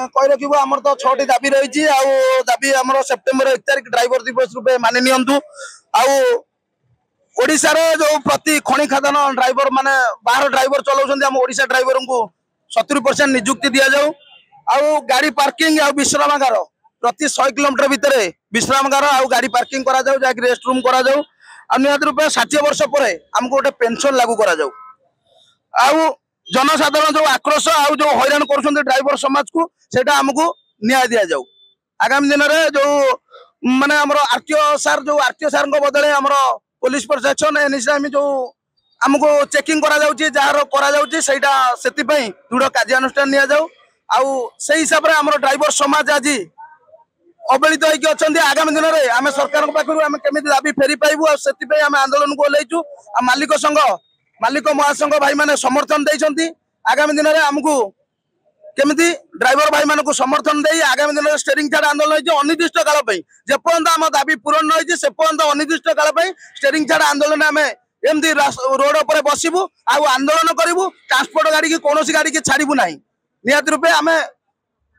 कही रखिबो हमर तो 6टी दाबी रही दाबी हमर सेप्टेम्बर 1 तारिख ड्राइवर दिवस रूपे मानि नियंतु ओडिशा रे जो प्रति खणी खादान ड्राइवर माने बाहर ड्राइवर चलाउछन्ती हम ओडिशा ड्राइवर को 70% नियुक्ति दिया जाऊ गाड़ी पार्किंग विश्रामागार प्रति 100 किलोमीटर भितर विश्रामागार गाड़ी पार्किंग करा जाऊ जाकि रेस्ट रूम करा जाऊ निहत रूपे 60 वर्ष पर आमको गोटे पेंशन लागू करा जाऊ जनसाधारण जो आक्रोश जो हैरान कर ड्राइवर समाज को सेटा हमको न्याय दिया जाऊ आगामी दिन में जो माने हमरो आरटीओ सार बदले हमरो पुलिस प्रशासन एनएसआई जो हमको चेकिंग करा जाउची जार करा जाउची सेटा सेति पई दृढ़ कार्यानुष्ठान निया जाऊ से हिसाब से हमरो ड्राइवर समाज आज अवहेलित होइके अछन्ती आगामी दिन में आम सरकार पाखु आम केमी दाबी फेरी पाइबू से आम आंदोलन को ओल्लैचु मालिक महासंघ भाई माने समर्थन देइछन्ती आगामी दिन में आमको केमिति ड्राइवर भाई मानक समर्थन दे आगामी दिन में स्टेरिंग छाड़ आंदोलन अनिर्दिष्ट काल जेपर्यंत आम दाबी पूरण न सेपर्यंत अनिर्दिष्ट काल स्टेरिंग छाड़ आंदोलन आम एमती रोड पर बसबू आंदोलन करूँ ट्रांसपोर्ट गाड़ी की कौन गाड़ी की छाड़ू ना निहत रूपे आम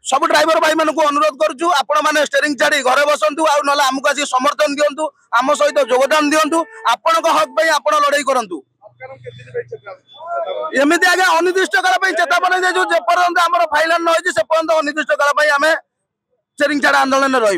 सब ड्राइवर भाई मानक अनुरोध करुँ आपण मैंने स्टेरिंग छाड़ी घरे बसतु आमको आस समर्थन दिंतु आम सहित योगदान दिंतु आपण हक आप लड़ाई करूँ एमती आगे अनिर्दिष्ट काल चेतावनी दे जेपर्यंत आम फाइल न से पर्यंत अनिर्दिष्ट काल स्टेरिंग छाड़ आंदोलन रही।